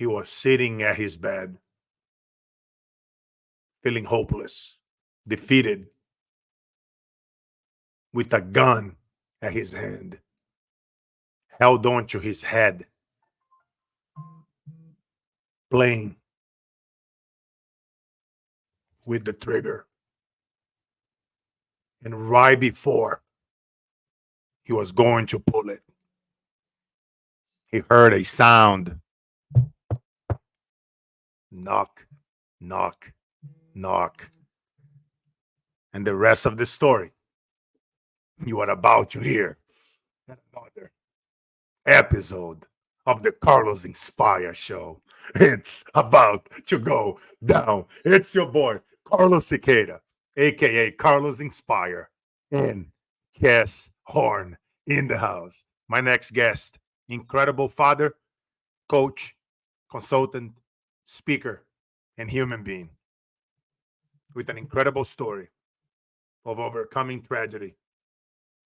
he was sitting at his bed, feeling hopeless, defeated, with a gun at his hand, held on to his head, playing with the trigger. And right before he was going to pull it, he heard a sound. Knock, knock, knock. And the rest of the story you are about to hear in another episode of the Carlos Inspire Show. It's about to go down. It's your boy, Carlos Siqueira, a.k.a. Carlos Inspire, and Chaz Horn in the house. My next guest, incredible father, coach, consultant, speaker, and human being with an incredible story of overcoming tragedy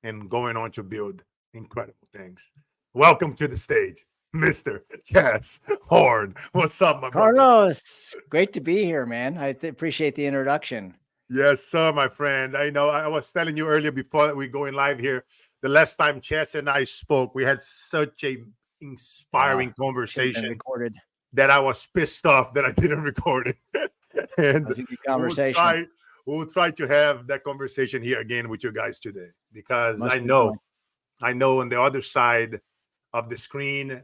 and going on to build incredible things. Welcome to the stage, Mr. Chaz Horn. What's up, my brother? Carlos, great to be here, man. I appreciate the introduction. Yes, sir, my friend. I know I was telling you earlier before we going live here, the last time Chaz and I spoke, we had such a inspiring conversation recorded. that I was pissed off that I didn't record it. And That's a good conversation. we'll try to have that conversation here again with you guys today, because Must I be know fun. on the other side of the screen,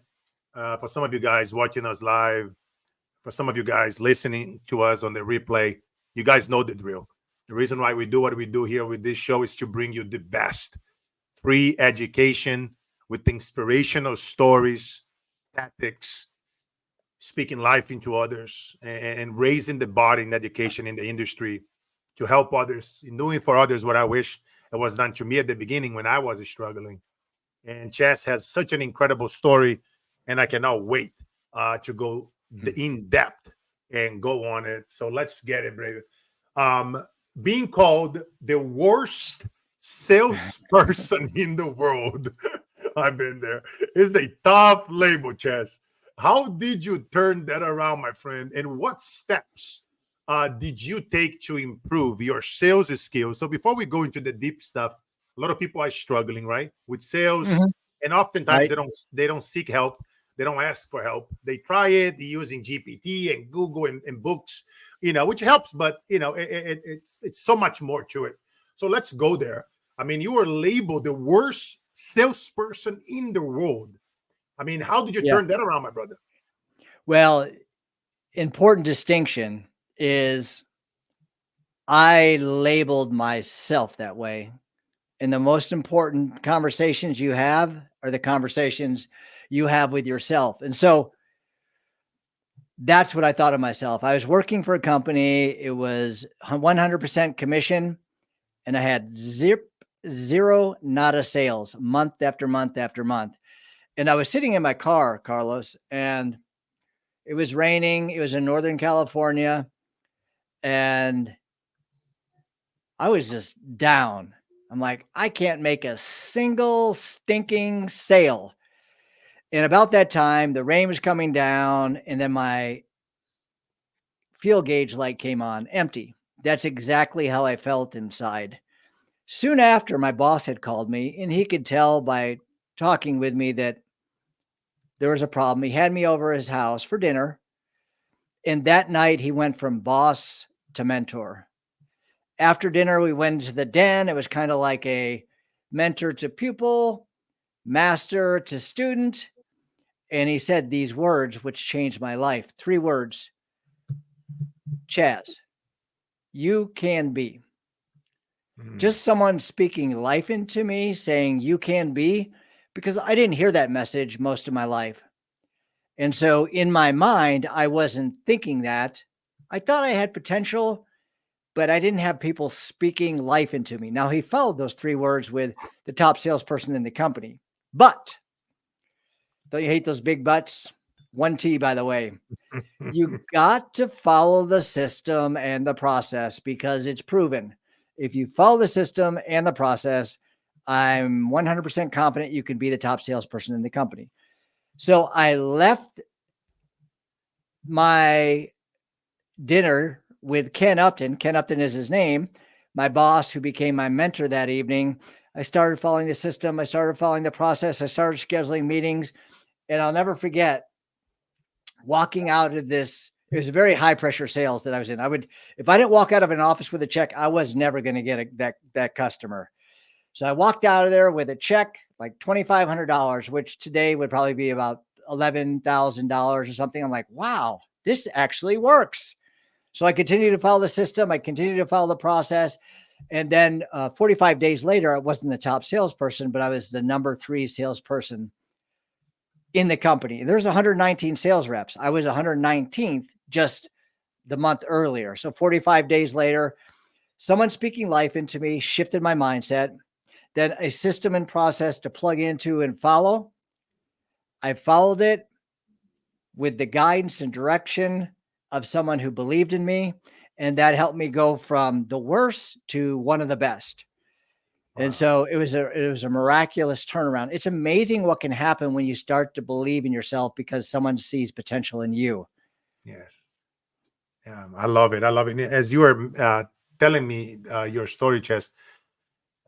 for some of you guys watching us live, for some of you guys listening to us on the replay, you guys know the drill. The reason why we do what we do here with this show is to bring you the best free education with inspirational stories, tactics, speaking life into others, and raising the body in education in the industry to help others, in doing for others what I wish it was done to me at the beginning when I was struggling. And Chaz has such an incredible story, and I cannot wait to go in depth and go on it. So let's get it, brother. Being called the worst salesperson in the world, I've been there. It's a tough label, Chaz. How did you turn that around, my friend? And what steps did you take to improve your sales skills? So before we go into the deep stuff, a lot of people are struggling, right, with sales, and oftentimes they don't seek help. They don't ask for help. They try it using GPT and Google and books, which helps, but it's so much more to it. So let's go there. I mean, you were labeled the worst salesperson in the world. I mean, how did you turn that around, my brother? Well, important distinction is I labeled myself that way. And the most important conversations you have are the conversations you have with yourself. And so that's what I thought of myself. I was working for a company. It was 100% commission, and I had zero nada sales month after month after month. And I was sitting in my car, Carlos, and it was raining. It was in Northern California, and I was just down. I'm like, I can't make a single stinking sale. And about that time, the rain was coming down, and then my fuel gauge light came on, empty. That's exactly how I felt inside. Soon after, my boss had called me, and he could tell by talking with me that there was a problem. He had me over his house for dinner. And that night, he went from boss to mentor. After dinner, we went into the den. It was kind of like a mentor to pupil, master to student. And he said these words, which changed my life. 3 words. Chaz, you can be. Just someone speaking life into me, saying you can be, because I didn't hear that message most of my life. And so in my mind, I wasn't thinking that. I thought I had potential, but I didn't have people speaking life into me. Now, he followed those 3 words with the top salesperson in the company. But, don't you hate those big buts? 1 T, by the way. You got to follow the system and the process, because it's proven. If you follow the system and the process, I'm 100% confident you can be the top salesperson in the company. So I left my dinner with Ken Upton. Ken Upton is his name, my boss, who became my mentor that evening. I started following the system. I started following the process. I started scheduling meetings. And I'll never forget walking out of this. It was a very high pressure sales that I was in. If I didn't walk out of an office with a check, I was never going to get that customer. So I walked out of there with a check, like $2,500, which today would probably be about $11,000 or something. I'm like, wow, this actually works. So I continued to follow the system. I continued to follow the process. And then 45 days later, I wasn't the top salesperson, but I was the number 3 salesperson in the company. There's 119 sales reps. I was 119th just the month earlier. So 45 days later, someone speaking life into me shifted my mindset. Then a system and process to plug into and follow. I followed it with the guidance and direction of someone who believed in me. And that helped me go from the worst to one of the best. Wow. And so it was a miraculous turnaround. It's amazing what can happen when you start to believe in yourself because someone sees potential in you. Yes. Yeah, I love it. I love it. As you were telling me your story, Chess,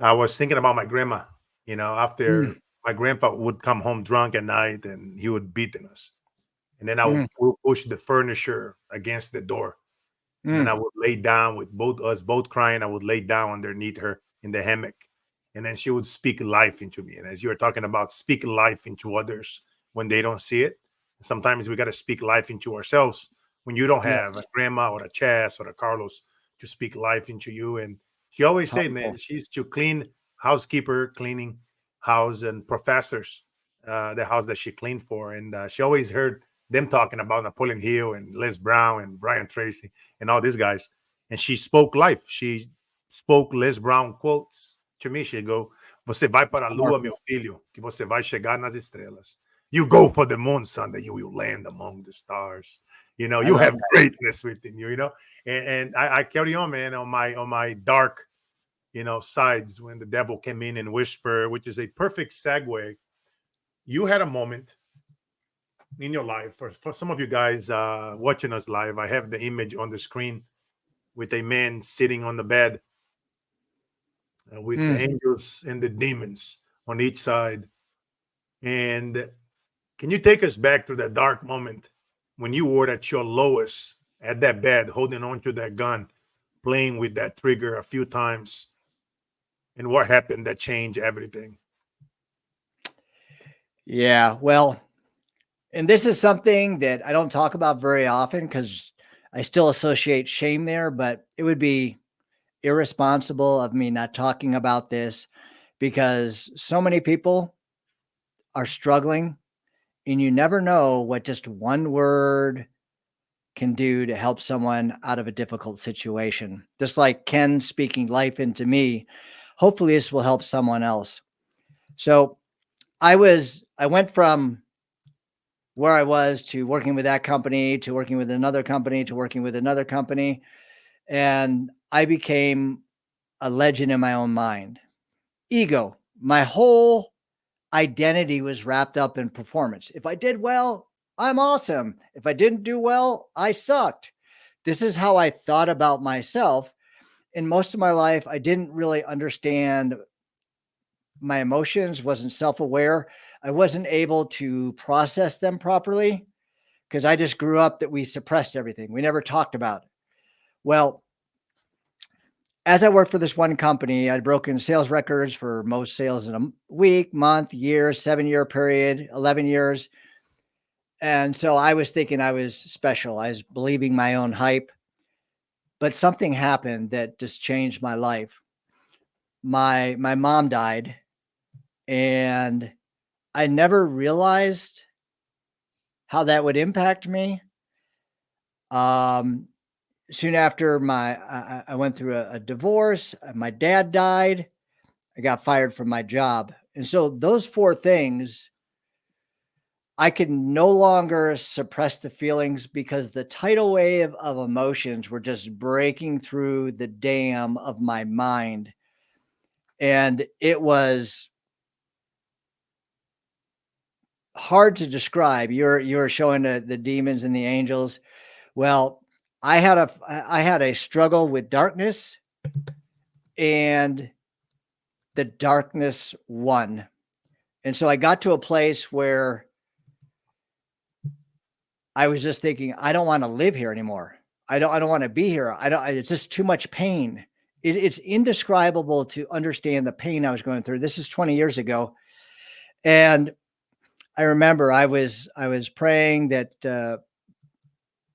I was thinking about my grandma. After Mm, my grandpa would come home drunk at night and he would beat us. And then I mm, would push the furniture against the door. And then I mm. would lay down with both crying. I would lay down underneath her in the hammock. And then she would speak life into me. And as you were talking about speak life into others when they don't see it, sometimes we got to speak life into ourselves when you don't have a Yes. grandma or a Chas or a Carlos to speak life into you. And she always said, man, Powerful. she's to clean housekeeper, cleaning house and professors, the house that she cleaned for. And she always heard them talking about Napoleon Hill and Les Brown and Brian Tracy and all these guys. And she spoke life. She spoke Les Brown quotes to me. She'd go, você vai para a lua, meu Powerful. filho, que você vai chegar nas estrelas. You go for the moon, son, that you will land among the stars. I You love have that. greatness within you, and I carry on, man, on my dark, sides when the devil came in and whisper, which is a perfect segue. You had a moment in your life. For some of you guys watching us live, I have the image on the screen with a man sitting on the bed with the Mm. angels and the demons on each side. And can you take us back to that dark moment when you were at your lowest at that bed, holding on to that gun, playing with that trigger a few times, and what happened that changed everything? Yeah. Well, and this is something that I don't talk about very often because I still associate shame there, but it would be irresponsible of me not talking about this because so many people are struggling and you never know what just one word can do to help someone out of a difficult situation. Just like Ken speaking life into me, hopefully this will help someone else. So I went from where I was to working with that company to working with another company to working with another company. And I became a legend in my own mind. Ego, my whole identity was wrapped up in performance. If I did well, I'm awesome. If I didn't do well, I sucked. This is how I thought about myself. In most of my life, I didn't really understand my emotions, wasn't self aware. I wasn't able to process them properly because I just grew up that we suppressed everything. We never talked about it. Well, as I worked for this one company, I'd broken sales records for most sales in a week, month, year, 7-year period, 11 years. And so I was thinking I was special. I was believing my own hype. But something happened that just changed my life. My mom died, and I never realized how that would impact me. Um, Soon after I went through a divorce. My dad died. I got fired from my job. And so those 4 things, I can no longer suppress the feelings because the tidal wave of emotions were just breaking through the dam of my mind. And it was hard to describe. You're showing the demons and the angels. Well, I had a struggle with darkness, and the darkness won. And so I got to a place where I was just thinking, I don't want to live here anymore. I don't want to be here. It's just too much pain. It's indescribable to understand the pain I was going through. This is 20 years ago. And I remember I was praying that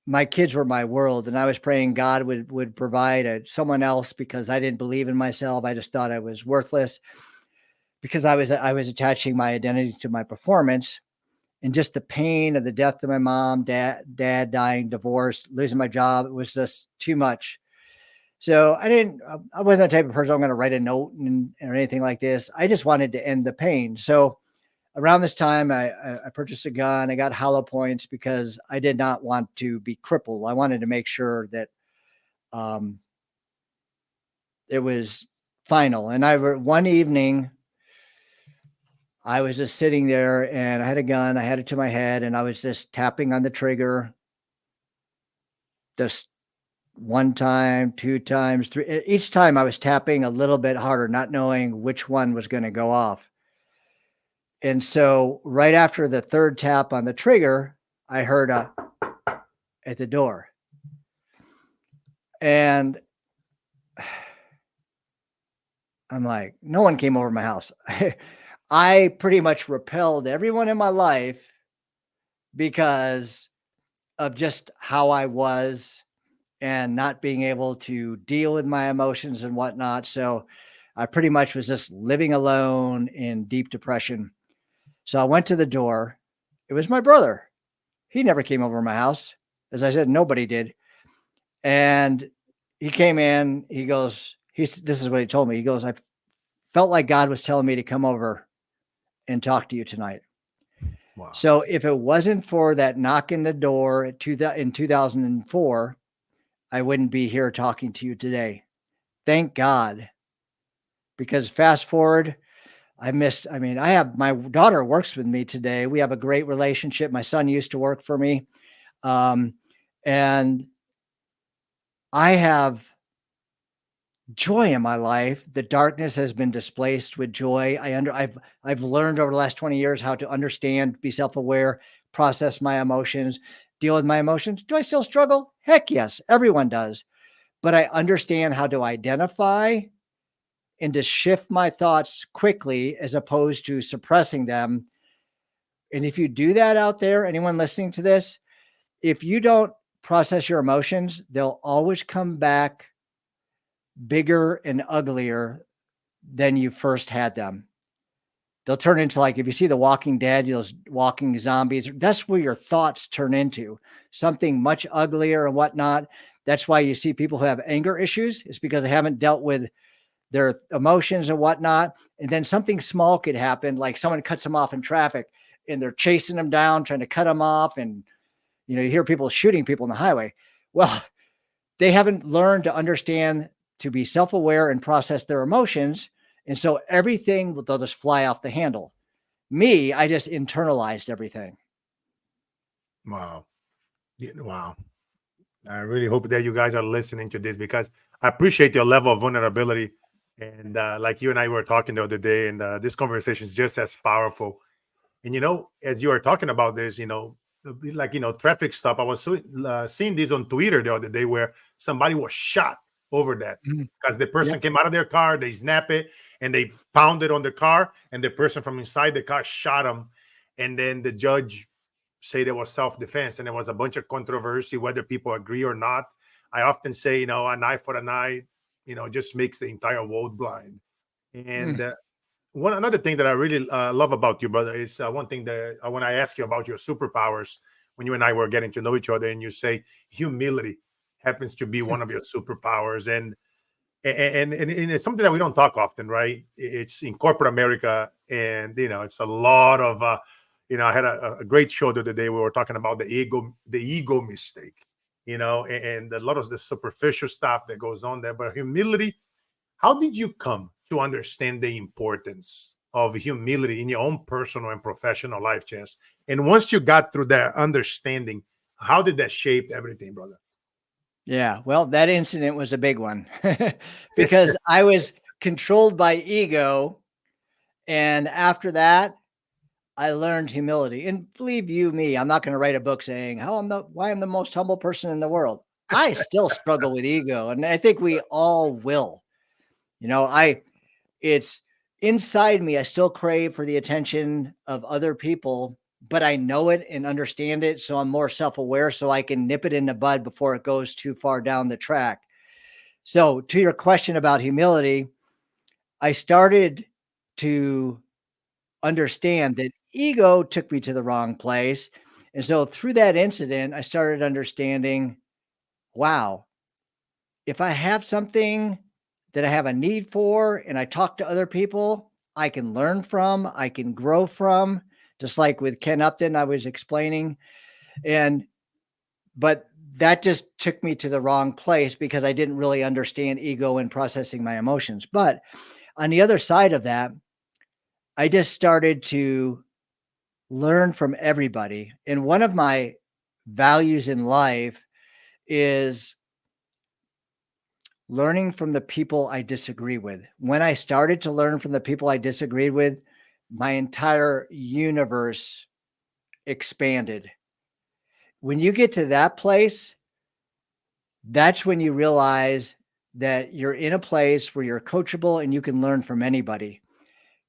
my kids were my world, and I was praying God would provide someone else because I didn't believe in myself. I just thought I was worthless because I was attaching my identity to my performance, and just the pain of the death of my mom, dad dying, divorce, losing my job. It was just too much. So I wasn't the type of person I'm going to write a note or anything like this. I just wanted to end the pain. So around this time, I purchased a gun. I got hollow points because I did not want to be crippled. I wanted to make sure that um, it was final. And one evening, I was just sitting there and I had a gun. I had it to my head and I was just tapping on the trigger, just one time, two times, three. Each time I was tapping a little bit harder, not knowing which one was going to go off. And so right after the third tap on the trigger, I heard a at the door. And I'm like, no one came over my house. I pretty much repelled everyone in my life because of just how I was and not being able to deal with my emotions and whatnot. So I pretty much was just living alone in deep depression. So I went to the door. It was my brother. He never came over my house. As I said, nobody did. And he came in. He goes, this is what he told me. He goes, I felt like God was telling me to come over and talk to you tonight. Wow. So if it wasn't for that knock in the door in 2004, I wouldn't be here talking to you today. Thank God. Because fast forward, I have my daughter works with me today. We have a great relationship. My son used to work for me. Um, and I have joy in my life. The darkness has been displaced with joy. I've learned over the last 20 years how to understand, be self-aware, process my emotions, deal with my emotions. Do I still struggle? Heck yes, everyone does. But I understand how to identify and to shift my thoughts quickly as opposed to suppressing them. And if you do that out there, anyone listening to this, if you don't process your emotions, they'll always come back bigger and uglier than you first had them. They'll turn into, like, if you see The Walking Dead, those walking zombies, that's where your thoughts turn into something much uglier and whatnot. That's why you see people who have anger issues. It's because they haven't dealt with their emotions and whatnot. And then something small could happen, like someone cuts them off in traffic and they're chasing them down, trying to cut them off. And, you hear people shooting people on the highway. Well, they haven't learned to understand, to be self-aware and process their emotions. And so everything, they'll just fly off the handle. Me, I just internalized everything. Wow. Yeah, wow. I really hope that you guys are listening to this because I appreciate your level of vulnerability. And like you and I were talking the other day, and this conversation is just as powerful. And as you are talking about this, like traffic stop. I was seeing this on Twitter the other day where somebody was shot over that Mhm. because the person Yep. came out of their car, they snap it, and they pounded on the car, and the person from inside the car shot him, and then the judge say there was self-defense, and there was a bunch of controversy whether people agree or not. I often say, a knife for a knife, just makes the entire world blind. And Mm. one another thing that I really love about you, brother, is one thing that when I ask you about your superpowers, when you and I were getting to know each other, and you say humility happens to be one of your superpowers, and it's something that we don't talk often, right? It's in corporate America, and it's a lot of I had a great show the other day. We were talking about the ego mistake, and a lot of the superficial stuff that goes on there. But humility, how did you come to understand the importance of humility in your own personal and professional life, Chess? And once you got through that understanding, how did that shape everything, brother? Yeah, well, that incident was a big one because I was controlled by ego. And after that, I learned humility. And believe you me, I'm not going to write a book saying how why I'm the most humble person in the world. I still struggle with ego, and I think we all will. You know, it's inside me. I still crave for the attention of other people, but I know it and understand it. So I'm more self aware so I can nip it in the bud before it goes too far down the track. So, to your question about humility, I started to understand that ego took me to the wrong place. And so, through that incident, I started understanding wow, if I have something that I have a need for and I talk to other people, I can learn from, I can grow from, just like with Ken Upton, I was explaining. And, but that just took me to the wrong place because I didn't really understand ego and processing my emotions. But on the other side of that, I just started to learn from everybody. And one of my values in life is learning from the people I disagree with. When I started to learn from the people I disagreed with, my entire universe expanded. When you get to that place, that's when you realize that you're in a place where you're coachable and you can learn from anybody.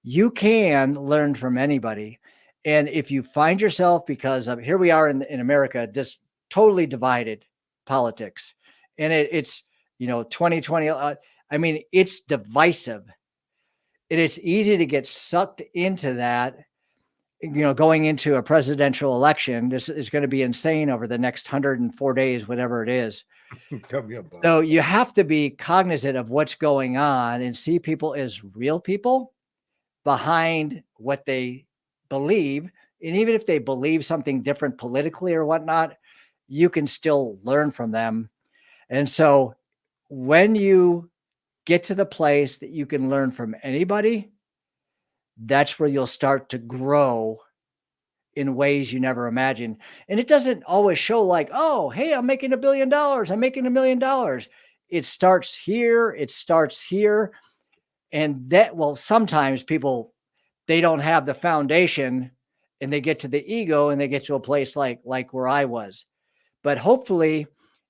You can learn from anybody. And if you find yourself, because of here we are in America, just totally divided politics, and it's, 2020. I mean, it's divisive, and it's easy to get sucked into that. Going into a presidential election, this is going to be insane over the next 104 days, whatever it is. Tell me about it. So you have to be cognizant of what's going on and see people as real people behind what they believe. And even if they believe something different politically or whatnot, you can still learn from them. And so when you get to the place that you can learn from anybody, that's where you'll start to grow in ways you never imagined. And it doesn't always show like, oh, hey, I'm making $1 billion. I'm making $1 million. It starts here. It starts here. And that, well, sometimes people, they don't have the foundation and they get to the ego and they get to a place like where I was. But hopefully,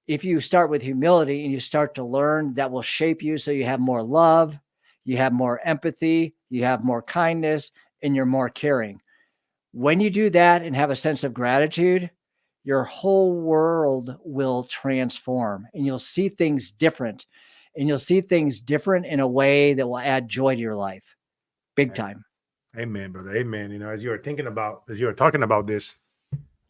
if you start with humility and you start to learn, that will shape you so you have more love, you have more empathy, you have more kindness, and you're more caring. When you do that and have a sense of gratitude, your whole world will transform and you'll see things different. And you'll see things different in a way that will add joy to your life. Big time. Amen, brother. Amen. As you were talking about this,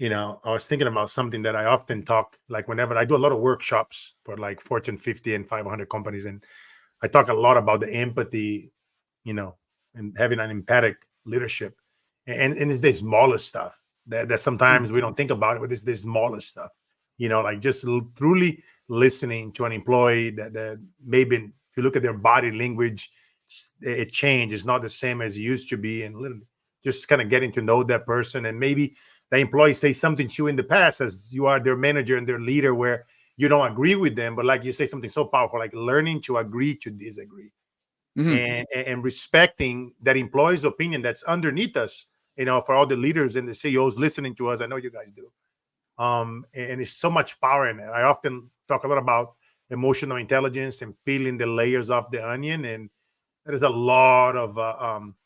I was thinking about something that I often talk, like whenever I do a lot of workshops for like Fortune 50 and 500 companies. And I talk a lot about the empathy, and having an empathic leadership. And it's the smallest stuff that sometimes we don't think about it, but it's the smallest stuff, like just truly listening to an employee that maybe if you look at their body language, it changed. It's not the same as it used to be. And literally just kind of getting to know that person. And maybe the employee say something to you in the past as you are their manager and their leader where you don't agree with them, but like you say something so powerful, like learning to agree to disagree Mhm. and respecting that employee's opinion that's underneath us, for all the leaders and the CEOs listening to us. I know you guys do. And it's so much power in it. I often talk a lot about emotional intelligence and peeling the layers off the onion. And there's a lot of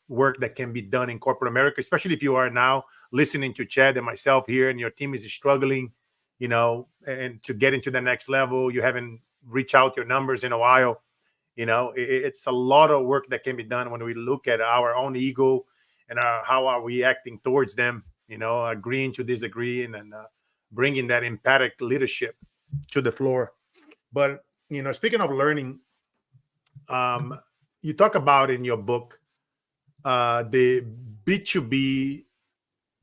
work that can be done in corporate America, especially if you are now listening to Chad and myself here, and your team is struggling, and to get into the next level. You haven't reached out your numbers in a while. It's a lot of work that can be done when we look at our own ego and how are we acting towards them. Agreeing to disagree and bringing that empathic leadership to the floor. But speaking of learning, um, you talk about in your book the B2B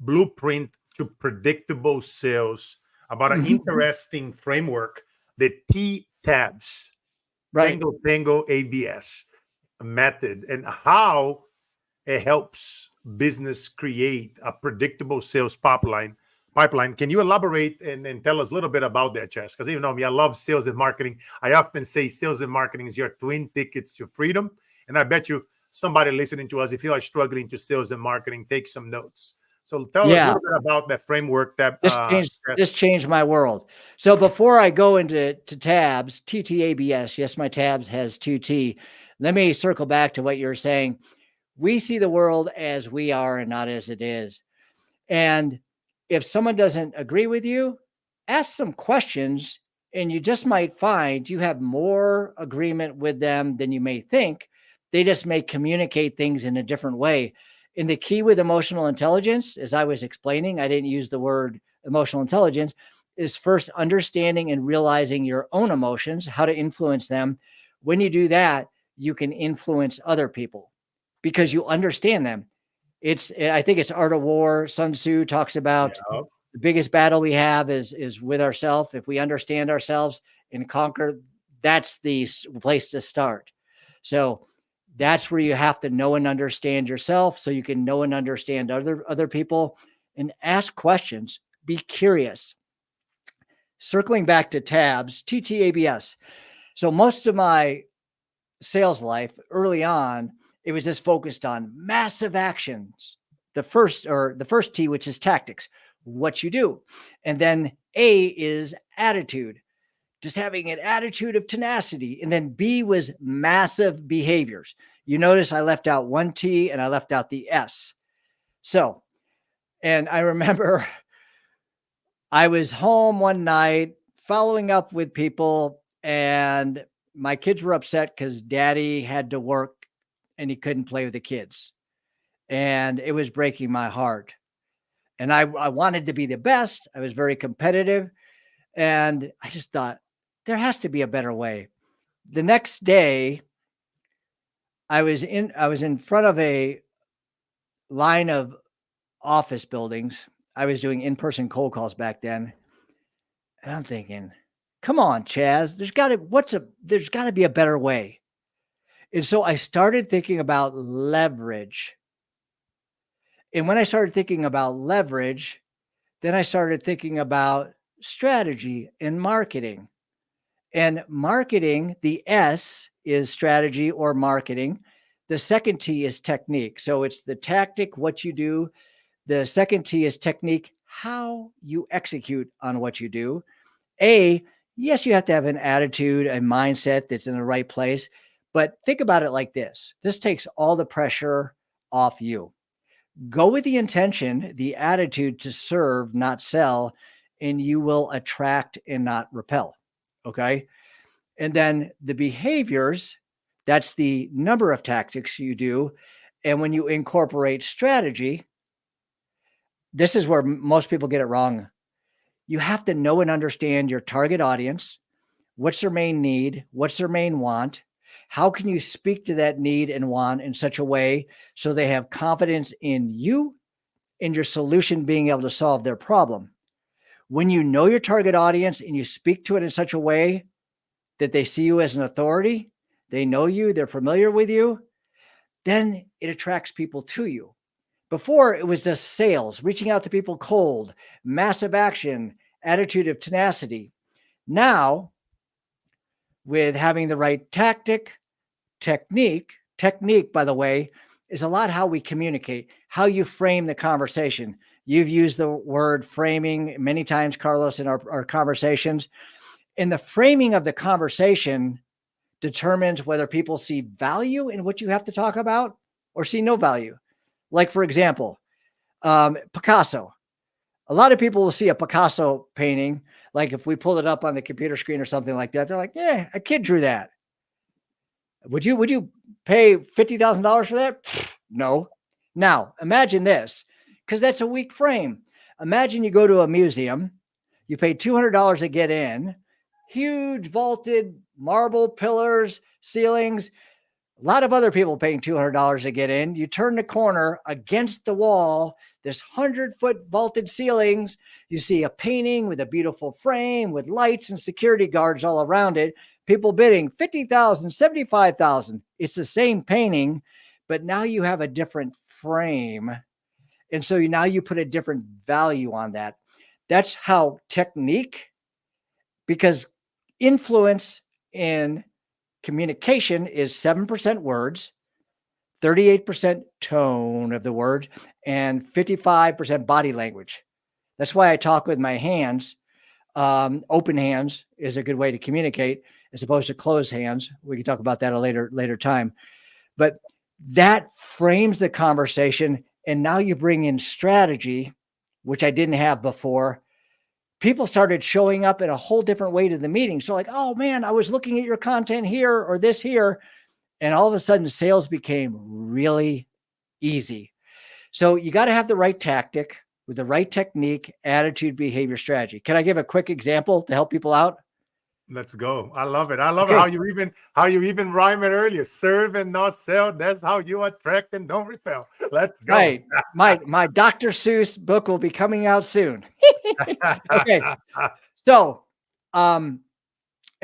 blueprint to predictable sales, about an Mhm. interesting framework, the TTABS, Right. Tango Tango ABS method, and how it helps business create a predictable sales pipeline. Can you elaborate and tell us a little bit about that, Chess? Because you know me, I love sales and marketing. I often say sales and marketing is your twin tickets to freedom. And I bet you somebody listening to us, if you are struggling to sales and marketing, take some notes. So tell us a Yeah. little bit about that framework that This changed my world. So before I go into tabs, TTABS, yes, my tabs has 2T. Let me circle back to what you're saying. We see the world as we are and not as it is. And if someone doesn't agree with you, ask some questions, and you just might find you have more agreement with them than you may think. They just may communicate things in a different way. And the key with emotional intelligence, as I was explaining, I didn't use the word emotional intelligence, is first understanding and realizing your own emotions, how to influence them. When you do that, you can influence other people because you understand them. I think it's Art of War. Sun Tzu talks about yeah, the biggest battle we have is with ourselves. If we understand ourselves and conquer, that's the place to start. So that's where you have to know and understand yourself, so you can know and understand other people, and ask questions. Be curious. Circling back to tabs, TTABS. So most of my sales life early on, it was just focused on massive actions. The first T, which is tactics, what you do. And then A is attitude, just having an attitude of tenacity. And then B was massive behaviors. You notice I left out one T and I left out the S. So, and I remember I was home one night following up with people, and my kids were upset because daddy had to work and he couldn't play with the kids. And it was breaking my heart. And I wanted to be the best. I was very competitive. And I just thought, there has to be a better way. The next day, I was in front of a line of office buildings. I was doing in-person cold calls back then. And I'm thinking, come on, Chaz, there's gotta be a better way. And so I started thinking about leverage. And when I started thinking about leverage, then I started thinking about strategy and marketing. And marketing, the S is strategy or marketing. The second T is technique. So it's the tactic, what you do. The second T is technique, how you execute on what you do. A, yes, you have to have an attitude, a mindset that's in the right place. But think about it like this: this takes all the pressure off you. Go with the intention, the attitude to serve, not sell, and you will attract and not repel. Okay. And then the behaviors, that's the number of tactics you do. And when you incorporate strategy, this is where most people get it wrong. You have to know and understand your target audience. What's their main need? What's their main want? How can you speak to that need and want in such a way so they have confidence in you and your solution being able to solve their problem? When you know your target audience and you speak to it in such a way that they see you as an authority, they know you, they're familiar with you, then it attracts people to you. Before, it was just sales, reaching out to people cold, massive action, attitude of tenacity. Now, with having the right technique, by the way, is a lot how we communicate, how you frame the conversation. You've used the word framing many times, Carlos, in our conversations. And the framing of the conversation determines whether people see value in what you have to talk about or see no value. Like, for example, Picasso. A lot of people will see a Picasso painting, like if we pull it up on the computer screen or something like that, they're like, yeah, a kid drew that. Would you pay $50,000 for that? No. Now, imagine this, because that's a weak frame. Imagine you go to a museum, you pay $200 to get in, huge vaulted marble pillars, ceilings, a lot of other people paying $200 to get in. You turn the corner against the wall, this 100-foot vaulted ceilings. You see a painting with a beautiful frame with lights and security guards all around it. People bidding $50,000, $75,000. It's the same painting, but now you have a different frame. And so now you put a different value on that. That's how technique, because influence in communication is 7% words, 38% tone of the word, and 55% body language. That's why I talk with my hands. Open hands is a good way to communicate as opposed to closed hands. We can talk about that at a later time. But that frames the conversation. And now you bring in strategy, which I didn't have before. People started showing up in a whole different way to the meeting. So like, oh man, I was looking at your content here or this here. And all of a sudden sales became really easy. So you got to have the right tactic with the right technique, attitude, behavior, strategy. Can I give a quick example to help people out? Let's go. I love it. I love it Okay. how you even rhyme it earlier. Serve and not sell. That's how you attract and don't repel. Let's go. Right. My Dr. Seuss book will be coming out soon. Okay. So, and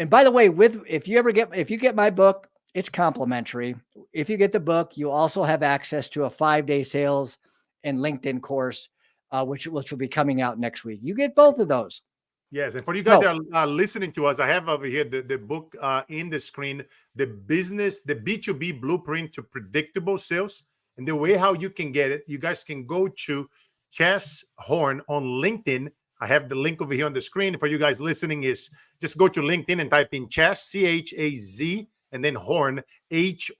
by the way, if you get my book, it's complimentary. If you get the book, you also have access to a 5-day sales and LinkedIn course, which will be coming out next week. You get both of those. Yes, and for you guys that are listening to us, I have over here the book in the screen, the B2B blueprint to predictable sales. And the way how you can get it, you guys can go to Chaz Horn on LinkedIn. I have the link over here on the screen. For you guys listening, is just go to LinkedIn and type in Chaz, Chaz, and then Horn,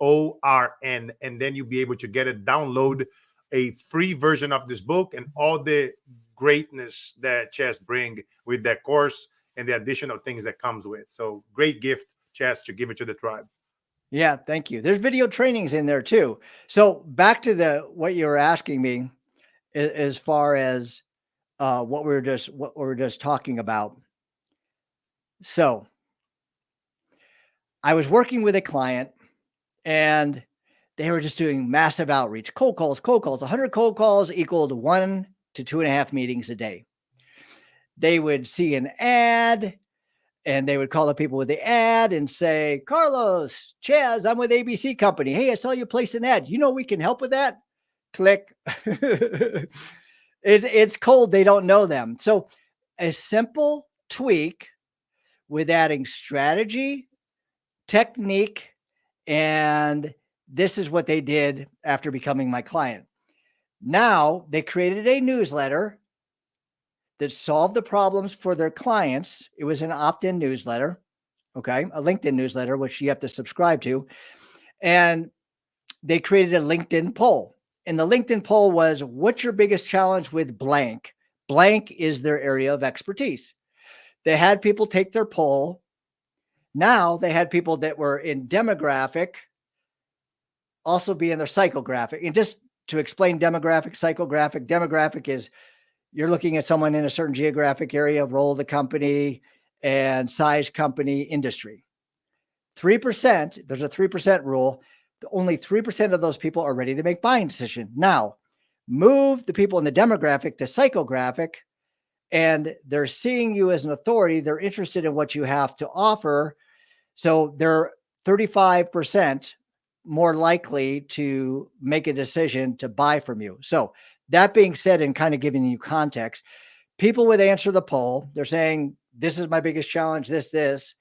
Horn, and then you'll be able to get it, download a free version of this book and all the greatness that Chaz bring with that course and the additional things that comes with. So great gift, Chaz, to give it to the tribe. Yeah, thank you. There's video trainings in there too. So back to what you were asking me, as far as what we were just talking about. So I was working with a client and they were just doing massive outreach, cold calls, 100 cold calls equaled 1 to 2.5 meetings a day. They would see an ad and they would call the people with the ad and say, Carlos, Chaz, I'm with ABC Company. Hey, I saw you place an ad. You know, we can help with that. Click. It's cold. They don't know them. So a simple tweak with adding strategy, technique, and this is what they did after becoming my client. Now they created a newsletter that solved the problems for their clients. It was an opt-in newsletter, okay, a LinkedIn newsletter, which you have to subscribe to. And they created a LinkedIn poll. And the LinkedIn poll was, what's your biggest challenge with blank? Blank is their area of expertise. They had people take their poll. Now they had people that were in demographic also be in their psychographic. And just to explain demographic is you're looking at someone in a certain geographic area, role of the company, and size company, industry. 3%, there's a 3% rule. Only 3% of those people are ready to make buying decision. Now, move the people in the demographic, the psychographic, and they're seeing you as an authority. They're interested in what you have to offer. So they're 35% more likely to make a decision to buy from you. So that being said, and kind of giving you context, people would answer the poll. They're saying, this is my biggest challenge, this.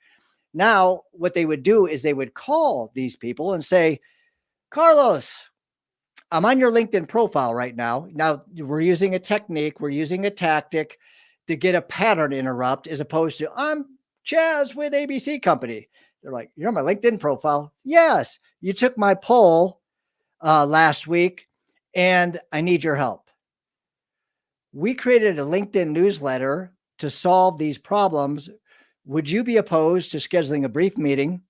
Now, what they would do is they would call these people and say, Carlos, I'm on your LinkedIn profile right now. Now, we're using a technique, we're using a tactic to get a pattern interrupt as opposed to, I'm Chaz with ABC Company. They're like, you're on my LinkedIn profile. Yes, you took my poll last week and I need your help. We created a LinkedIn newsletter to solve these problems. Would you be opposed to scheduling a brief meeting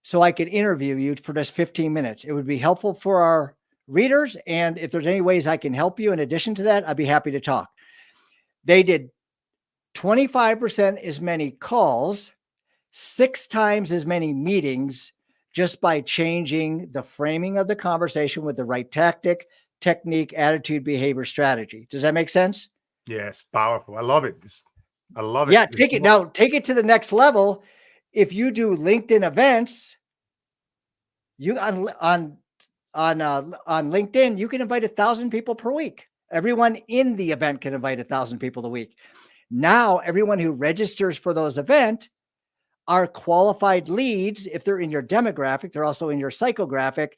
so I could interview you for just 15 minutes? It would be helpful for our readers. And if there's any ways I can help you in addition to that, I'd be happy to talk. They did 25% as many calls, 6 times as many meetings, just by changing the framing of the conversation with the right tactic, technique, attitude, behavior, strategy. Does that make sense? Yes, powerful. I love it. I love it. Yeah, take it to the next level. If you do LinkedIn events, you on on LinkedIn, you can invite 1,000 people per week. Everyone in the event can invite 1,000 people a week. Now, everyone who registers for those events are qualified leads. If they're in your demographic, they're also in your psychographic.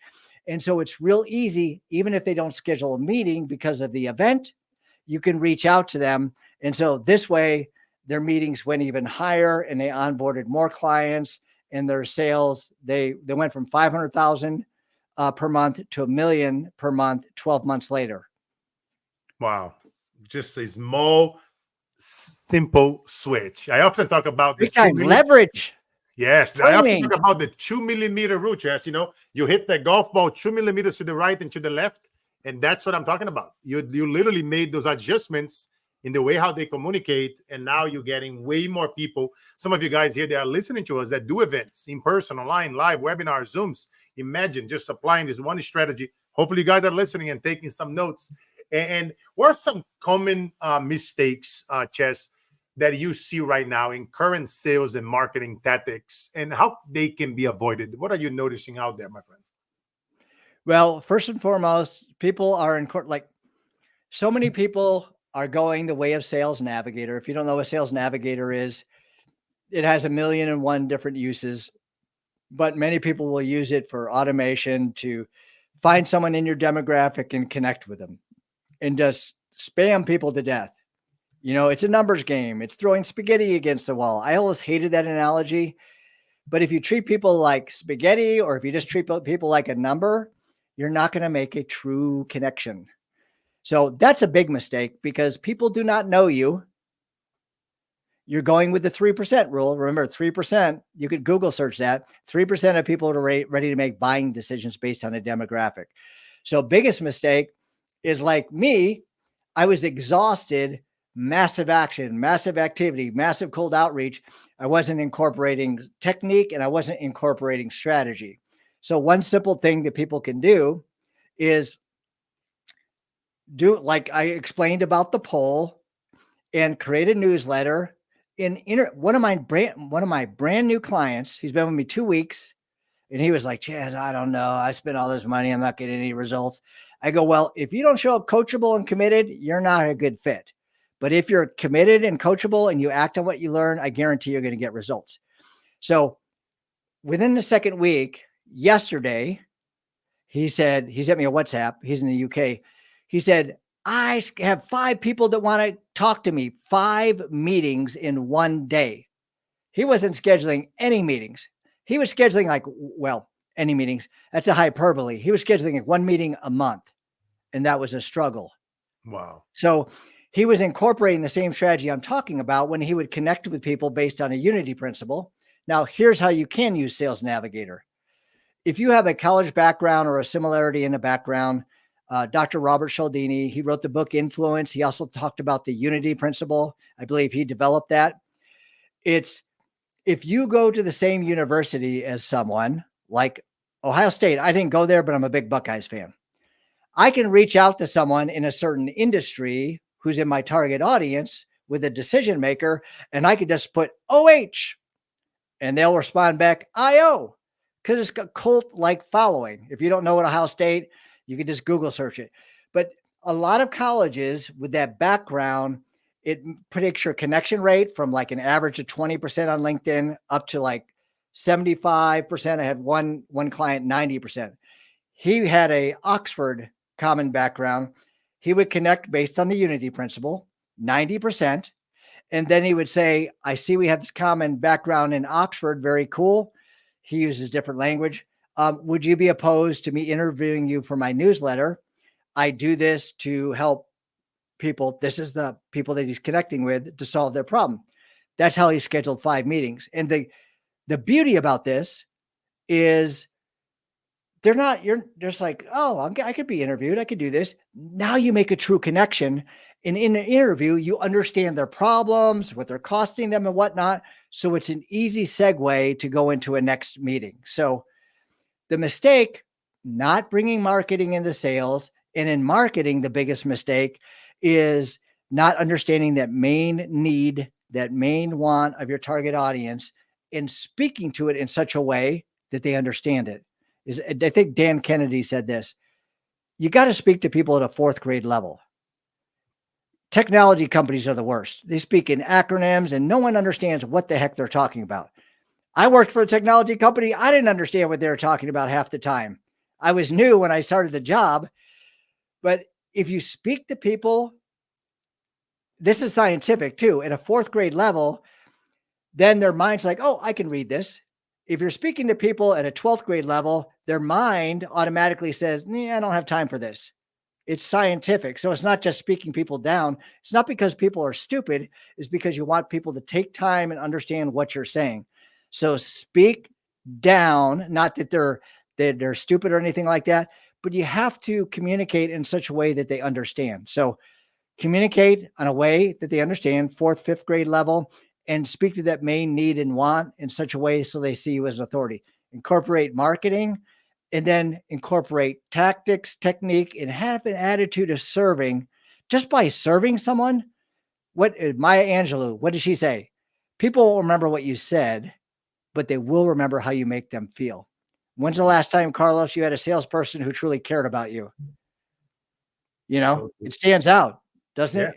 And so it's real easy, even if they don't schedule a meeting because of the event, you can reach out to them. And so this way, their meetings went even higher and they onboarded more clients, and their sales, they went from 500,000 per month to $1 million per month 12 months later. Wow. Just a small, simple switch. I often talk about the Big time leverage. Yes, I often Framing. talk about the 2 millimeter rule, Chaz. You know, you hit the golf ball 2 millimeters to the right and to the left, and that's what I'm talking about. You literally made those adjustments in the way how they communicate, and now you're getting way more people. Some of you guys here that are listening to us that do events in person, online, live, webinars, Zooms. Imagine just applying this one strategy. Hopefully, you guys are listening and taking some notes. And what are some common mistakes, Chess, that you see right now in current sales and marketing tactics, and how they can be avoided? What are you noticing out there, my friend? Well, first and foremost, people are in court. Like, so many people are going the way of Sales Navigator. If you don't know what Sales Navigator is, it has 1,000,001 different uses, but many people will use it for automation to find someone in your demographic and connect with them and just spam people to death. You know, it's a numbers game. It's throwing spaghetti against the wall. I always hated that analogy. But if you treat people like spaghetti, or if you just treat people like a number, you're not going to make a true connection. So that's a big mistake because people do not know you. You're going with the 3% rule. Remember, 3%, you could Google search that. 3% of people are ready to make buying decisions based on a demographic. So biggest mistake is like me, I was exhausted, massive action, massive activity, massive cold outreach. I wasn't incorporating technique and I wasn't incorporating strategy. So one simple thing that people can do is do, like I explained about the poll, and create a newsletter. One of my brand new clients, he's been with me 2 weeks, and he was like, Chaz, I don't know. I spent all this money. I'm not getting any results. I go, well, if you don't show up coachable and committed, you're not a good fit. But if you're committed and coachable and you act on what you learn, I guarantee you're going to get results. So within the second week, yesterday, he sent me a WhatsApp. He's in the UK. He said, I have 5 people that want to talk to me, 5 meetings in one day. He wasn't scheduling any meetings. He was scheduling any meetings. That's a hyperbole. He was scheduling like 1 meeting a month, and that was a struggle. Wow. So he was incorporating the same strategy I'm talking about when he would connect with people based on a unity principle. Now, here's how you can use Sales Navigator. If you have a college background or a similarity in a background, Dr. Robert Cialdini, he wrote the book Influence. He also talked about the unity principle. I believe he developed that. It's, if you go to the same university as someone like Ohio State, I didn't go there, but I'm a big Buckeyes fan. I can reach out to someone in a certain industry who's in my target audience with a decision maker, and I could just put OH, and they'll respond back IO, because it's got cult-like following. If you don't know what Ohio State, you can just Google search it. But a lot of colleges with that background, it predicts your connection rate from like an average of 20% on LinkedIn up to like 75%. I had one client, 90%. He had a Oxford common background. He would connect based on the unity principle, 90%. And then he would say, I see we have this common background in Oxford. Very cool. He uses different language. Would you be opposed to me interviewing you for my newsletter? I do this to help people. This is the people that he's connecting with to solve their problem. That's how he scheduled 5 meetings. And the beauty about this is you're just like, oh, I could be interviewed. I could do this. Now you make a true connection. And in an interview, you understand their problems, what they're costing them and whatnot. So it's an easy segue to go into a next meeting. So the mistake, not bringing marketing into sales, and in marketing, the biggest mistake is not understanding that main need, that main want of your target audience, and speaking to it in such a way that they understand it. is, I think Dan Kennedy said this, you got to speak to people at a fourth grade level. Technology companies are the worst. They speak in acronyms and no one understands what the heck they're talking about. I worked for a technology company. I didn't understand what they were talking about half the time. I was new when I started the job. But if you speak to people, this is scientific too, at a fourth grade level, then their mind's like, oh, I can read this. If you're speaking to people at a 12th grade level, their mind automatically says, I don't have time for this. It's scientific. So it's not just speaking people down. It's not because people are stupid. It's because you want people to take time and understand what you're saying. So speak down, not that they're stupid or anything like that, but you have to communicate in such a way that they understand. So communicate in a way that they understand, fourth, fifth grade level, and speak to that main need and want in such a way so they see you as an authority. Incorporate marketing, and then incorporate tactics, technique, and have an attitude of serving. Just by serving someone, what Maya Angelou, what did she say? People will remember what you said, but they will remember how you make them feel. When's the last time, Carlos, you had a salesperson who truly cared about you? You know, So, it stands out, doesn't yeah, it?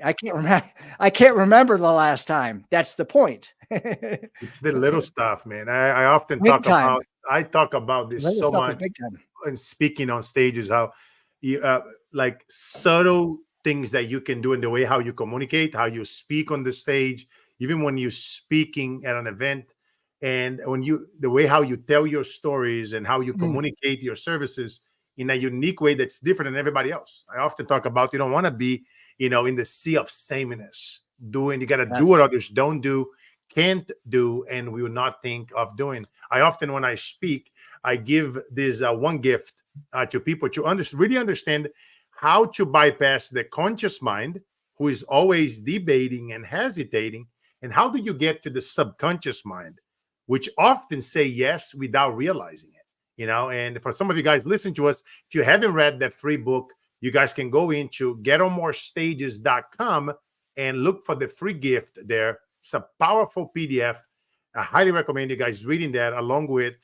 I can't remember the last time. That's the point. it's the little stuff, man. I often Big talk time. about, I talk about this Little so stuff is much big time. and speaking on stages, how you like subtle things that you can do in the way how you communicate, how you speak on the stage, even when you're speaking at an event, and when you the way how you tell your stories and how you Mm, communicate your services in a unique way that's different than everybody else. I often talk about you don't want to be, in the sea of sameness. Doing you got to do yes. what others don't do, can't do, and will not think of doing. I often, when I speak, I give this one gift to people to really understand how to bypass the conscious mind, who is always debating and hesitating, and how do you get to the subconscious mind, which often say yes without realizing it. And for some of you guys listening to us, if you haven't read that free book, you guys can go into getonmorestages.com and look for the free gift there. It's a powerful PDF. I highly recommend you guys reading that along with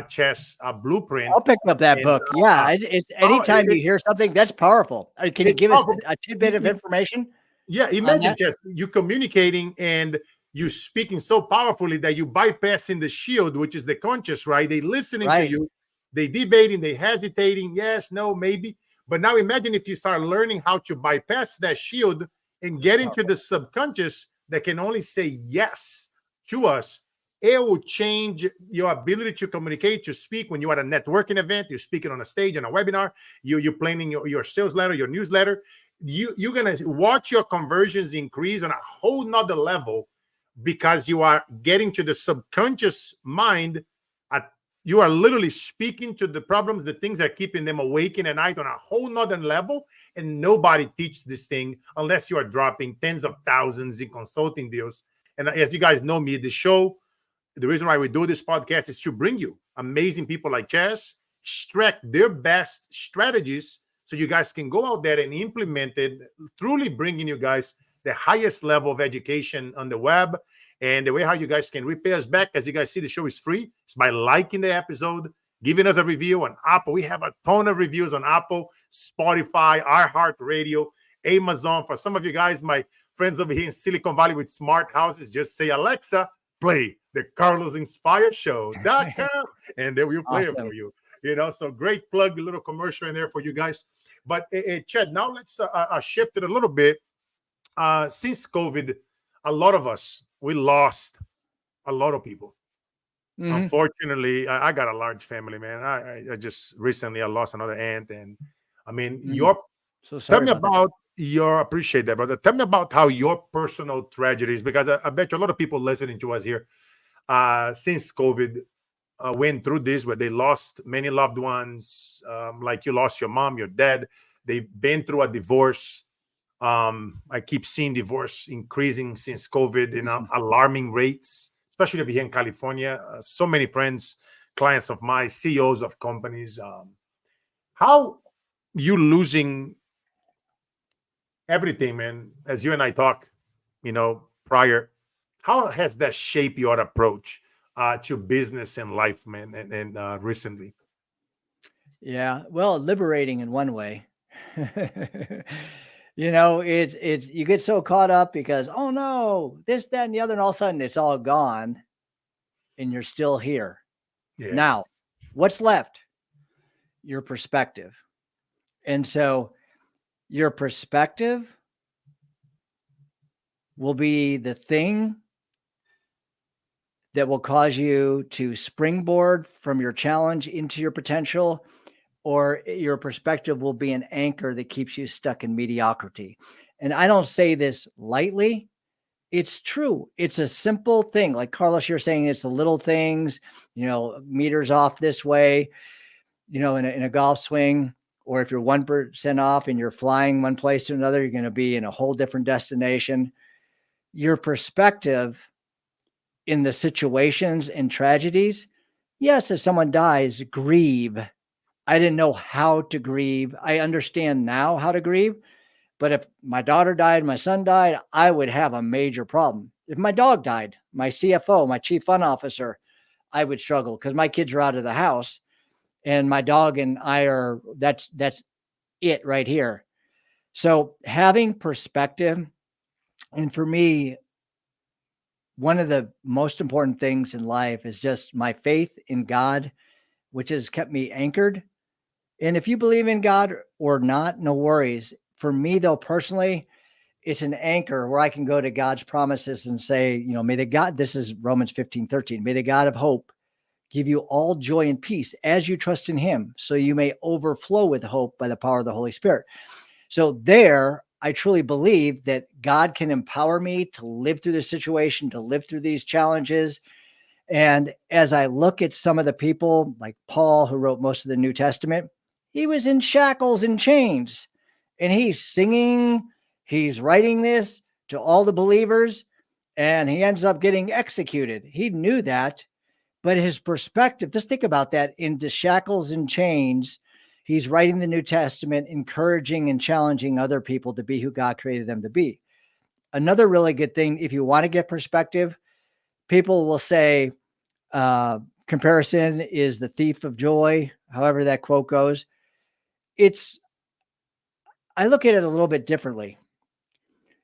chess blueprint. I'll pick up that And book. Yeah, it's oh, anytime you hear something that's powerful. Can you it's give us powerful. a tidbit of information Yeah, on imagine that? just you communicating and you speaking so powerfully that you bypassing the shield, which is the conscious, right? They listening to Right. you, they debating, they hesitating, yes, no, maybe. But now imagine if you start learning how to bypass that shield and It's get into powerful. the subconscious that can only say yes to us. It will change your ability to communicate, to speak when you're at a networking event, you're speaking on a stage, on a webinar, you're planning your sales letter, your newsletter. You're gonna watch your conversions increase on a whole nother level because you are getting to the subconscious mind. At, you are literally speaking to the problems, the things that are keeping them awake in the night on a whole nother level. And nobody teaches this thing unless you are dropping tens of thousands in consulting deals. And as you guys know me, the show, the reason why we do this podcast is to bring you amazing people like Chaz, extract their best strategies so you guys can go out there and implement it, truly bringing you guys the highest level of education on the web. And the way how you guys can repay us back, as you guys see, the show is free. It's by liking the episode, giving us a review on Apple. We have a ton of reviews on Apple, Spotify, iHeartRadio, Amazon. For some of you guys, my friends over here in Silicon Valley with smart houses, just say, Alexa, play the Carlos Inspire Show.com, and they will play it Awesome. for you. So great plug, a little commercial in there for you guys. But Chad, now let's shift it a little bit. Since COVID, a lot of us, we lost a lot of people. Hmm. Unfortunately, I got a large family, man. I just recently I lost another aunt, and I mean, Mm. So tell sorry me about that. about your appreciate that, brother. Tell me about how your personal tragedies, because I bet you a lot of people listening to us here since COVID went through this, where they lost many loved ones, like you lost your mom, your dad. They've been through a divorce. I keep seeing divorce increasing since COVID in alarming rates, especially over here in California. So many friends, clients of mine, CEOs of companies. How you losing everything, man? As you and I talk, prior, how has that shaped your approach to business and life, man? And recently. Yeah. Well, liberating in one way. It's you get so caught up because, oh no, this, that, and the other, and all of a sudden it's all gone and you're still here. Yeah. Now, what's left? Your perspective. And so your perspective will be the thing that will cause you to springboard from your challenge into your potential, or your perspective will be an anchor that keeps you stuck in mediocrity. And I don't say this lightly. It's true. It's a simple thing. Like Carlos, you're saying it's the little things, meters off this way, in a golf swing, or if you're 1% off and you're flying one place to another, you're going to be in a whole different destination. Your perspective in the situations and tragedies. Yes, if someone dies, grieve. I didn't know how to grieve. I understand now how to grieve. But if my daughter died, my son died, I would have a major problem. If my dog died, my CFO, my chief fun officer, I would struggle because my kids are out of the house and my dog and I are, that's it right here. So having perspective, and for me, one of the most important things in life is just my faith in God, which has kept me anchored. And if you believe in God or not, no worries. For me, though, personally, it's an anchor where I can go to God's promises and say, may the God, this is Romans 15:13, may the God of hope give you all joy and peace as you trust in him, so you may overflow with hope by the power of the Holy Spirit. So there, I truly believe that God can empower me to live through this situation, to live through these challenges. And as I look at some of the people like Paul, who wrote most of the New Testament, he was in shackles and chains and he's singing, he's writing this to all the believers, and he ends up getting executed. He knew that, but his perspective, just think about that, into shackles and chains. He's writing the New Testament, encouraging and challenging other people to be who God created them to be. Another really good thing, if you want to get perspective, people will say, comparison is the thief of joy, however that quote goes. It's, I look at it a little bit differently.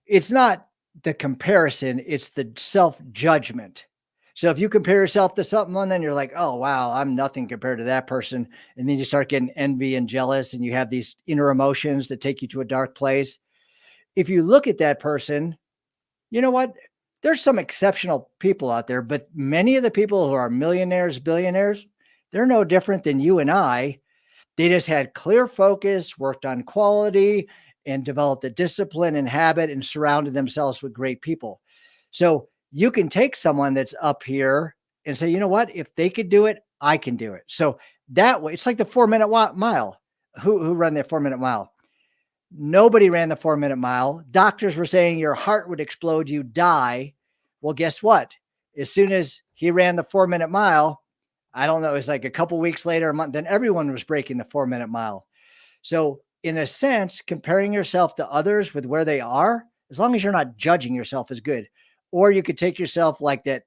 It's not the comparison, it's the self judgment. So if you compare yourself to someone and you're like, oh, wow, I'm nothing compared to that person. And then you start getting envy and jealous and you have these inner emotions that take you to a dark place. If you look at that person, you know what? There's some exceptional people out there, but many of the people who are millionaires, billionaires, they're no different than you and I. They just had clear focus, worked on quality, and developed a discipline and habit and surrounded themselves with great people. So you can take someone that's up here and say, you know what? If they could do it, I can do it. So that way, it's like the 4 minute mile. Who ran that 4 minute mile? Nobody ran the 4 minute mile. Doctors were saying your heart would explode, you die. Well, guess what? As soon as he ran the 4 minute mile, I don't know, it was like a couple weeks later, a month, then everyone was breaking the 4 minute mile. So, in a sense, comparing yourself to others with where they are, as long as you're not judging yourself, is good. Or you could take yourself like that.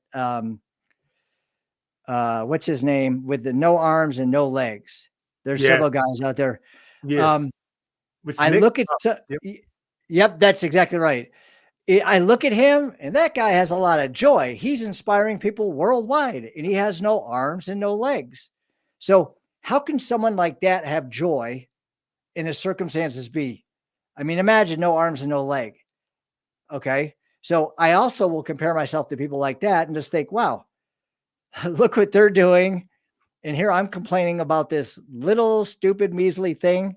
What's his name with the no arms and no legs? There's Yeah. several guys out there. Yes. With I Nick. look at, Yep. yep, that's exactly right. I look at him and that guy has a lot of joy. He's inspiring people worldwide and he has no arms and no legs. So, how can someone like that have joy in his circumstances be? I mean, imagine no arms and no leg. Okay. So, I also will compare myself to people like that and just think, wow, look what they're doing. And here I'm complaining about this little stupid, measly thing.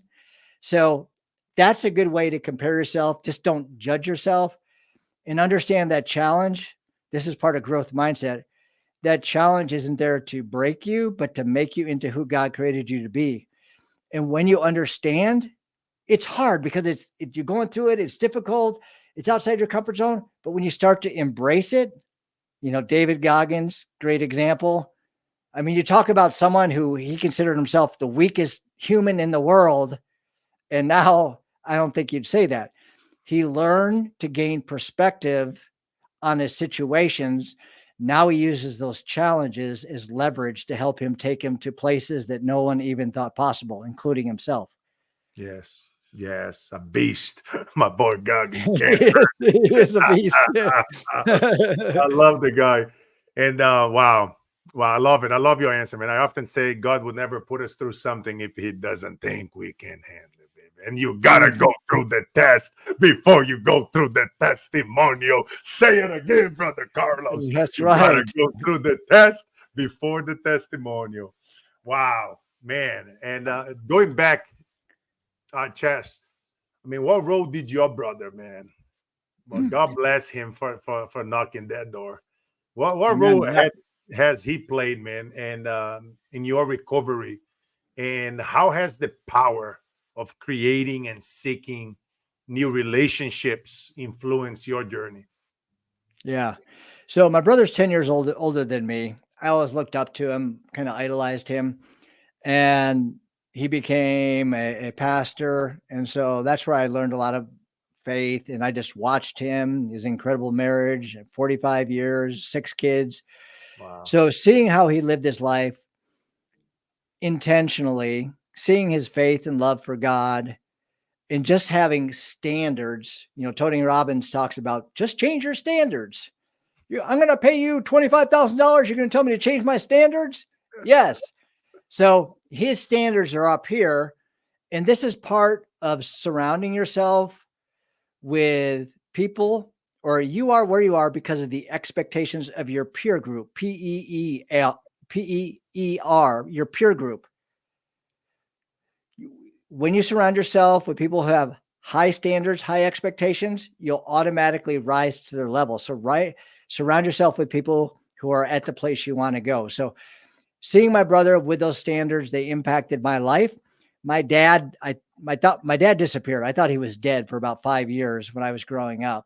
So, that's a good way to compare yourself. Just don't judge yourself and understand that challenge. This is part of growth mindset. That challenge isn't there to break you, but to make you into who God created you to be. And when you understand, it's hard because you're going through it. It's difficult. It's outside your comfort zone. But when you start to embrace it, David Goggins, great example. I mean, you talk about someone who he considered himself the weakest human in the world. And now I don't think you'd say that. He learned to gain perspective on his situations, Now he uses those challenges as leverage to help him take him to places that no one even thought possible, including himself. Yes. Yes. A beast. My boy Gug is cancer. He is a beast. I love the guy. And wow. Wow, I love it. I love your answer, man. I often say God would never put us through something if he doesn't think we can handle it, baby. And you gotta go through the test before you go through the testimonial. Say it again, brother Carlos. That's You gotta right. go through the test before the testimonial. Wow, man. And going back, Chess, I mean, what role did your brother, man? Well, God bless him for knocking that door. What Amen. role Yeah. has he played, man, and in your recovery, and how has the power of creating and seeking new relationships influenced your journey? Yeah. So my brother's 10 years older than me. I always looked up to him, kind of idolized him. And he became a pastor. And so that's where I learned a lot of faith. And I just watched him, his incredible marriage, 45 years, 6 kids. Wow, So seeing how he lived his life intentionally, seeing his faith and love for God, and just having standards. Tony Robbins talks about just change your standards. I'm going to pay you $25,000. You're going to tell me to change my standards? Yes. So his standards are up here. And this is part of surrounding yourself with people, or you are where you are because of the expectations of your peer group, PEER, your peer group. When you surround yourself with people who have high standards, high expectations, you'll automatically rise to their level. So, surround yourself with people who are at the place you want to go. So, seeing my brother with those standards, they impacted my life. My dad, I thought my dad disappeared. I thought he was dead for about 5 years when I was growing up.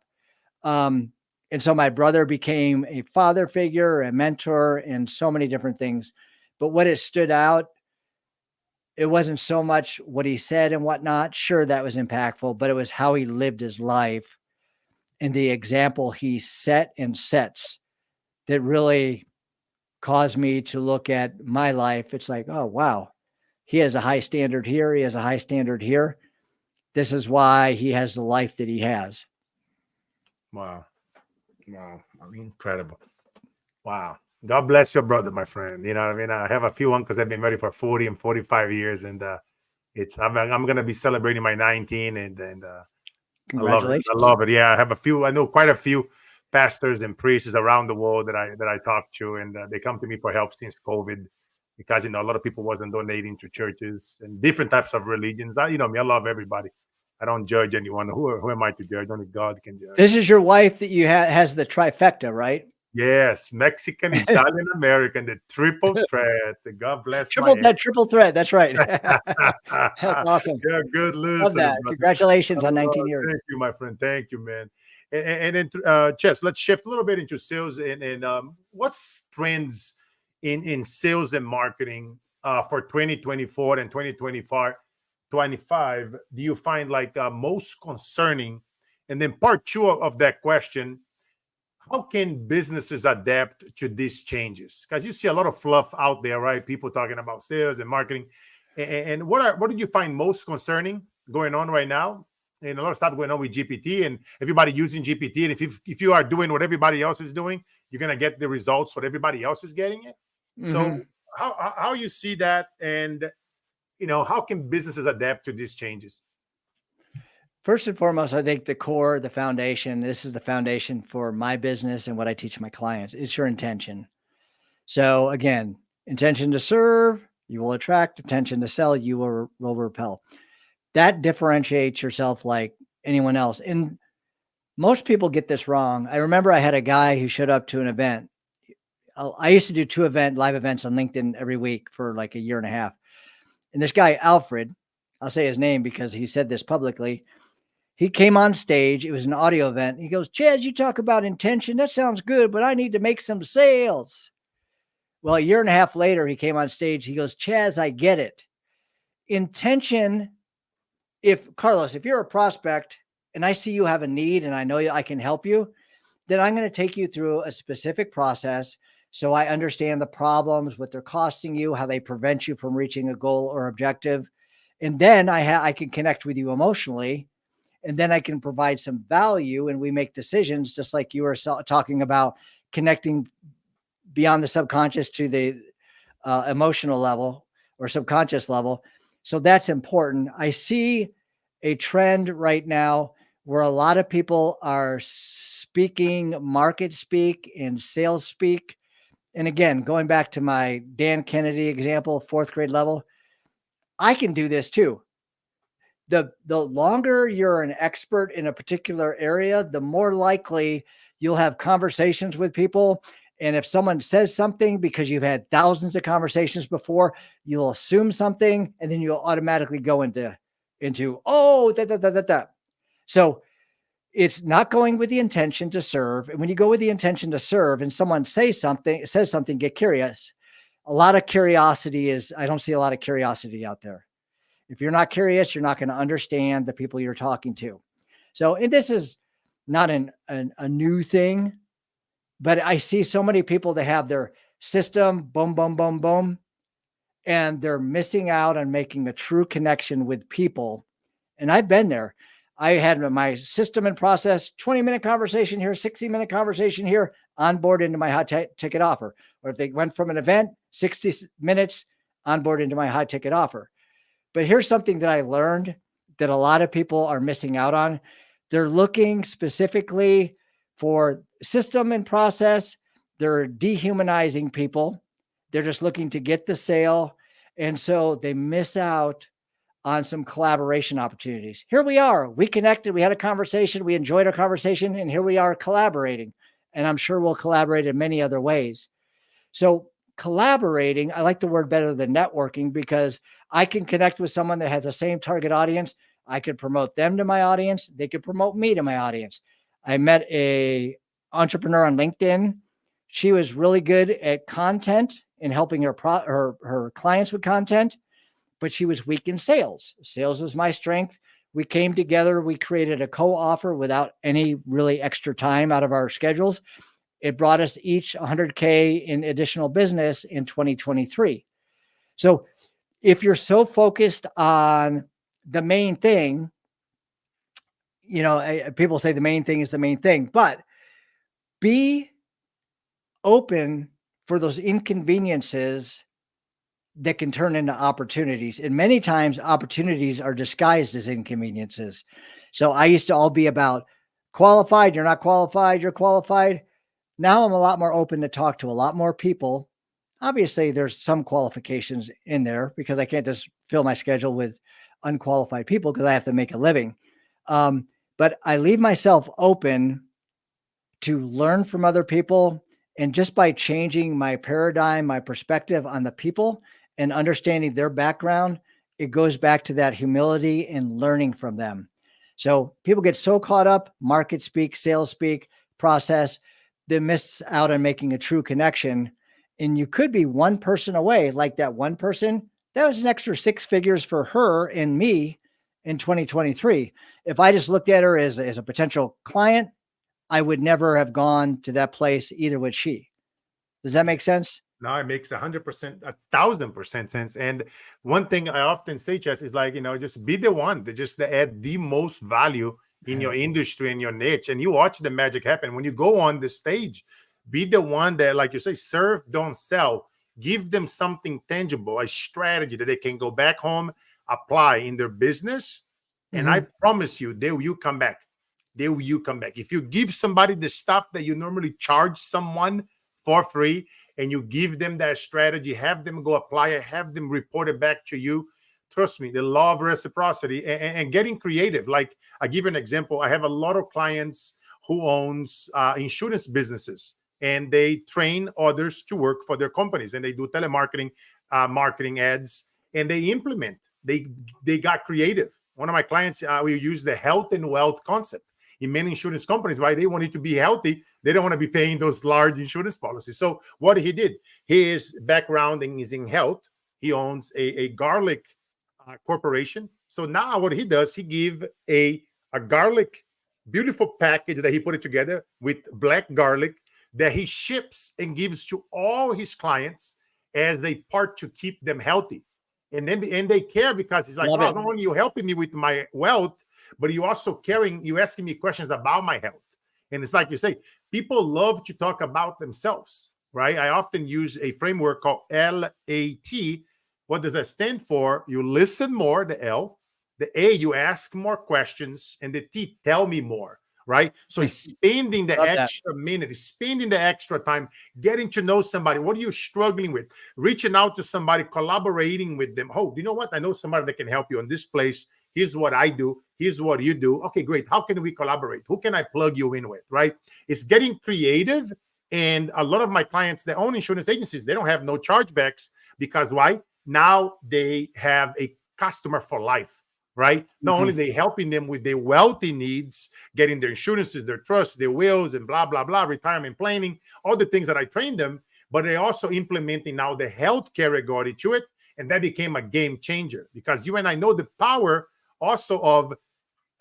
And so my brother became a father figure, a mentor, and so many different things. But what it stood out, it wasn't so much what he said and whatnot. Sure, that was impactful, but it was how he lived his life and the example he set and sets that really caused me to look at my life. It's like, oh, wow, he has a high standard here. He has a high standard here. This is why he has the life that he has. wow, wow! I mean, incredible. Wow. God bless your brother, my friend. You know what I mean? I have a few uncles that have been married for 40 and 45 years, and I'm gonna be celebrating my 19, and I love it. I Congratulations. love it. Yeah, I have a few. I know quite a few pastors and priests around the world that I talk to, and they come to me for help since COVID, because a lot of people wasn't donating to churches and different types of religions. Me, I love everybody. I don't judge anyone. Who am I to judge? Only God can judge. This is your wife that you has the trifecta, right? Yes, Mexican, Italian, American, the triple threat. God bless my Triple threat. That's right. That's awesome. You're a good Love listener, that. brother. Congratulations on 19 years. Thank you, my friend. Thank you, man. And then, Chess, let's shift a little bit into sales and what's trends in sales and marketing for 2024 and 2025. 25 do you find like most concerning? And then part two of that question, how can businesses adapt to these changes? Because you see a lot of fluff out there, right? People talking about sales and marketing. And what did you find most concerning going on right now? And a lot of stuff going on with GPT and everybody using GPT. And if you are doing what everybody else is doing, you're gonna get the results what everybody else is getting it. So Mhm. how you see that, and how can businesses adapt to these changes? First and foremost, I think the core, the foundation, this is the foundation for my business and what I teach my clients. It's your intention. So again, intention to serve, you will attract; intention to sell, you will repel. That differentiates yourself like anyone else. And most people get this wrong. I remember I had a guy who showed up to an event. I used to do 2 live events on LinkedIn every week for like a year and a half. And this guy, Alfred, I'll say his name because he said this publicly. He came on stage. It was an audio event. He goes, Chad, you talk about intention. That sounds good, but I need to make some sales. Well, a year and a half later, he came on stage. He goes, Chaz, I get it. Intention, if Carlos, if you're a prospect and I see you have a need and I know I can help you, then I'm going to take you through a specific process so I understand the problems, what they're costing you, how they prevent you from reaching a goal or objective. And then I can connect with you emotionally, and then I can provide some value, and we make decisions just like you were talking about, connecting beyond the subconscious to the emotional level or subconscious level. So that's important. I see a trend right now where a lot of people are speaking market speak and sales speak. And again, going back to my Dan Kennedy example, fourth grade level, I can do this too. The longer you're an expert in a particular area, the more likely you'll have conversations with people. And if someone says something because you've had thousands of conversations before, you'll assume something, and then you'll automatically go into oh that. So it's not going with the intention to serve. And when you go with the intention to serve, and someone says something, get curious. A lot of curiosity is I don't see a lot of curiosity out there. If you're not curious, you're not going to understand the people you're talking to. So, and this is not a new thing, but I see so many people that have their system, boom, boom, boom, boom, and they're missing out on making a true connection with people. And I've been there. I had my system and process, 20-minute conversation here, 60-minute conversation here, on board into my high ticket offer. Or if they went from an event, 60 minutes on board into my high ticket offer. But here's something that I learned that a lot of people are missing out on. They're looking specifically for system and process. They're dehumanizing people. They're just looking to get the sale. And so they miss out on some collaboration opportunities. Here we are. We connected. We had a conversation. We enjoyed our conversation. And here we are collaborating. And I'm sure we'll collaborate in many other ways. So collaborating, I like the word better than networking, because I can connect with someone that has the same target audience. I could promote them to my audience. They could promote me to my audience. I met a entrepreneur on LinkedIn. She was really good at content and helping her clients with content, but she was weak in sales. Sales was my strength. We came together. We created a co-offer without any really extra time out of our schedules. It brought us each 100K in additional business in 2023. So if you're so focused on the main thing, people say the main thing is the main thing, but be open for those inconveniences that can turn into opportunities. And many times opportunities are disguised as inconveniences. So I used to all be about qualified, you're not qualified, you're qualified. Now I'm a lot more open to talk to a lot more people. Obviously, there's some qualifications in there because I can't just fill my schedule with unqualified people because I have to make a living. But I leave myself open to learn from other people. And just by changing my paradigm, my perspective on the people and understanding their background, it goes back to that humility and learning from them. So people get so caught up, market speak, sales speak, process, they miss out on making a true connection. And you could be one person away, like that one person. That was an extra 6 figures for her and me in 2023. If I just looked at her as a potential client, I would never have gone to that place, either would she. Does that make sense? No, it makes 100%, 1,000% sense. And one thing I often say, Chaz, is like, just be the one that just add the most value in your industry and your niche, and you watch the magic happen. When you go on the stage, be the one that, like you say, serve, don't sell. Give them something tangible, a strategy that they can go back home, apply in their business. And I promise you, they will come back. They will come back. If you give somebody the stuff that you normally charge someone for free, and you give them that strategy, have them go apply it, have them report it back to you. Trust me, the law of reciprocity and getting creative. Like, I give you an example. I have a lot of clients who owns insurance businesses, and they train others to work for their companies, and they do telemarketing, marketing ads, and they implement. They got creative. One of my clients, we use the health and wealth concept in many insurance companies. Why? They want it to be healthy. They don't want to be paying those large insurance policies. So what he did, his background is in health. He owns a garlic corporation. So now what he does, he give a garlic beautiful package that he put it together with black garlic that he ships and gives to all his clients as a part to keep them healthy. And they care because it's like, Love wow, it. not only you helping me with my wealth, but you also caring, you asking me questions about my health. And it's like you say, people love to talk about themselves, right? I often use a framework called LAT. What does that stand for? You listen more, the L. The A, you ask more questions. And the T, tell me more, right? So it's spending the Love that. extra minute, spending the extra time, getting to know somebody. What are you struggling with? Reaching out to somebody, collaborating with them. Oh, you know what? I know somebody that can help you in this place. Here's what I do. Here's what you do. Okay, great. How can we collaborate? Who can I plug you in with, right? It's getting creative. And a lot of my clients, their own insurance agencies, they don't have no chargebacks because why? Now they have a customer for life, right? Not only Mhm. they helping them with their wealthy needs, getting their insurances, their trusts, their wills, and blah, blah, blah, retirement planning, all the things that I trained them, but they're also implementing now the healthcare regarding to it. And that became a game changer because you and I know the power also of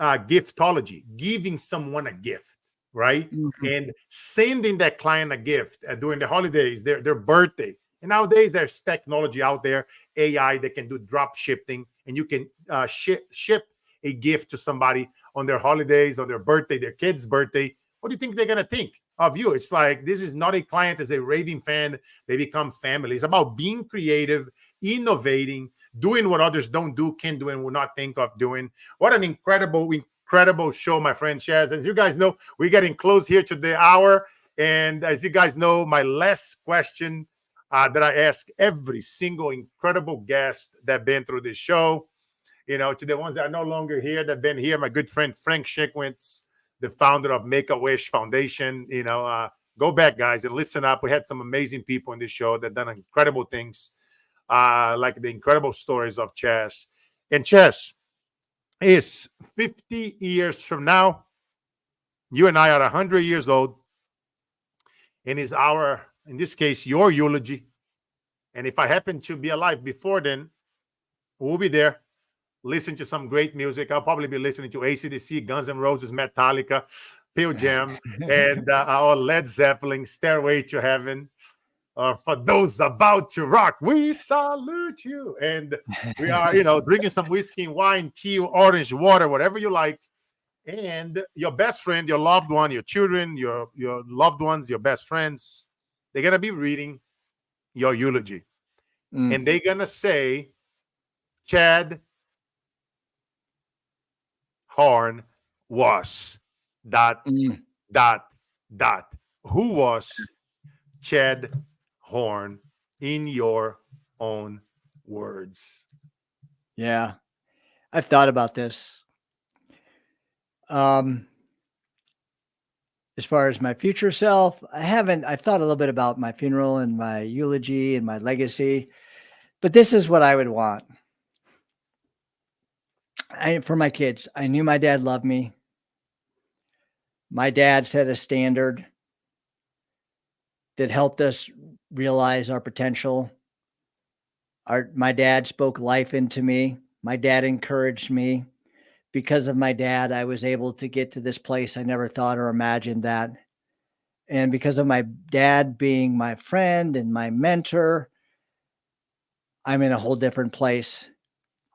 giftology, giving someone a gift, right? Mhm. And sending that client a gift during the holidays, their birthday. And nowadays, there's technology out there, AI that can do drop shipping, and you can ship a gift to somebody on their holidays, on their birthday, their kid's birthday. What do you think they're going to think of you? It's like this is not a client as a raving fan. They become family. It's about being creative, innovating, doing what others don't do, can do, and will not think of doing. What an incredible show, my friend Chaz. As you guys know, we're getting close here to the hour. And as you guys know, my last question that I ask every single incredible guest that been through this show, to the ones that are no longer here, that been here, my good friend Frank Schikwitz, the founder of Make-A-Wish Foundation, go back, guys, and listen up. We had some amazing people in this show that done incredible things, like the incredible stories of Chaz. And Chaz, is 50 years from now, you and I are 100 years old, and is our, in this case, your eulogy. And if I happen to be alive before then, we'll be there, listen to some great music. I'll probably be listening to AC/DC, Guns N' Roses, Metallica, Pearl Jam, and our Led Zeppelin, Stairway to Heaven. For those about to rock, we salute you. And we are, drinking some whiskey, wine, tea, orange water, whatever you like. And your best friend, your loved one, your children, your loved ones, your best friends, they're gonna be reading your eulogy, Mm, and they're gonna say, Chad Horn was dot mm. dot dot. Who was Chad Horn in your own words? Yeah, I've thought about this. Um, as far as my future self, I haven't. I've thought a little bit about my funeral and my eulogy and my legacy, but this is what I would want. For my kids, I knew my dad loved me. My dad set a standard that helped us realize our potential. My dad spoke life into me. My dad encouraged me. Because of my dad, I was able to get to this place I never thought or imagined that. And because of my dad being my friend and my mentor, I'm in a whole different place.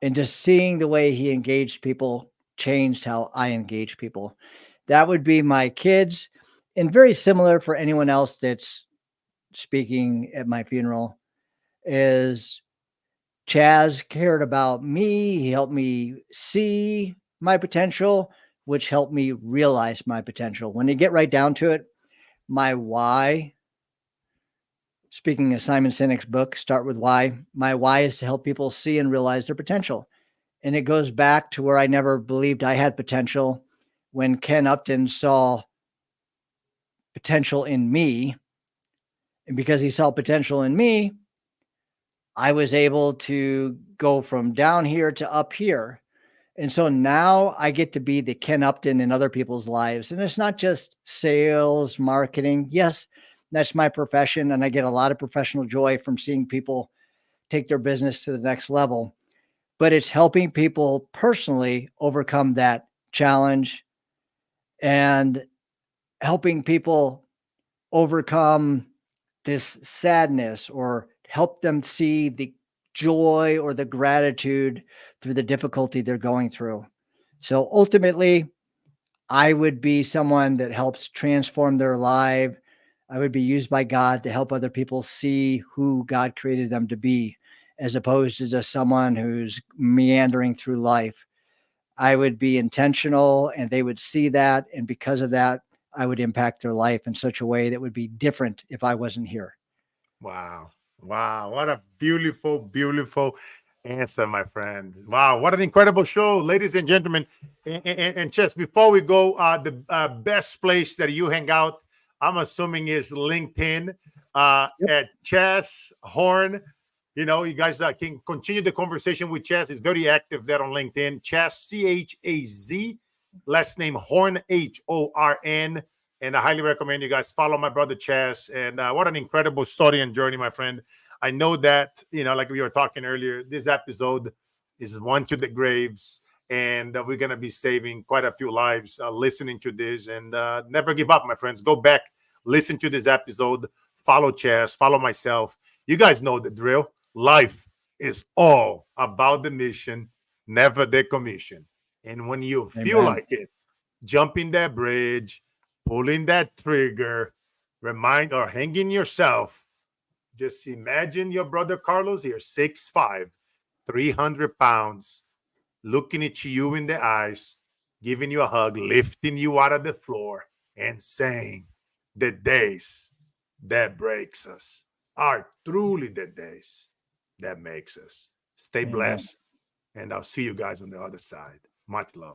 And just seeing the way he engaged people changed how I engage people. That would be my kids. And very similar for anyone else that's speaking at my funeral is Chaz cared about me. He helped me see my potential, which helped me realize my potential. When you get right down to it, my why, speaking of Simon Sinek's book, Start With Why, my why is to help people see and realize their potential. And it goes back to where I never believed I had potential when Ken Upton saw potential in me. And because he saw potential in me, I was able to go from down here to up here. And so now I get to be the Ken Upton in other people's lives. And it's not just sales, marketing. Yes, that's my profession. And I get a lot of professional joy from seeing people take their business to the next level. But it's helping people personally overcome that challenge and helping people overcome this sadness or help them see the joy or the gratitude through the difficulty they're going through. So ultimately, I would be someone that helps transform their life. I would be used by God to help other people see who God created them to be, as opposed to just someone who's meandering through life. I would be intentional and they would see that. And because of that, I would impact their life in such a way that would be different if I wasn't here. Wow. Wow. What a beautiful, beautiful answer, my friend. Wow. What an incredible show, ladies and gentlemen. And just before we go, the best place that you hang out, I'm assuming, is LinkedIn Yep. at Chaz Horn. You know, you guys can continue the conversation with Chaz. He's very active there on LinkedIn. Chaz, Chaz, last name Horn, Horn. And I highly recommend you guys follow my brother Chaz. And what an incredible story and journey, my friend. I know that, like we were talking earlier, this episode is one to the graves. And we're going to be saving quite a few lives listening to this. And never give up, my friends. Go back, listen to this episode, follow Chaz, follow myself. You guys know the drill. Life is all about the mission, never the commission. And when you feel Amen. like it, jump in that bridge, pulling that trigger, remind or hanging yourself. Just imagine your brother Carlos here, 6'5", 300 pounds, looking at you in the eyes, giving you a hug, lifting you out of the floor, and saying, the days that breaks us are truly the days that makes us. Stay Amen. blessed, and I'll see you guys on the other side. Much love.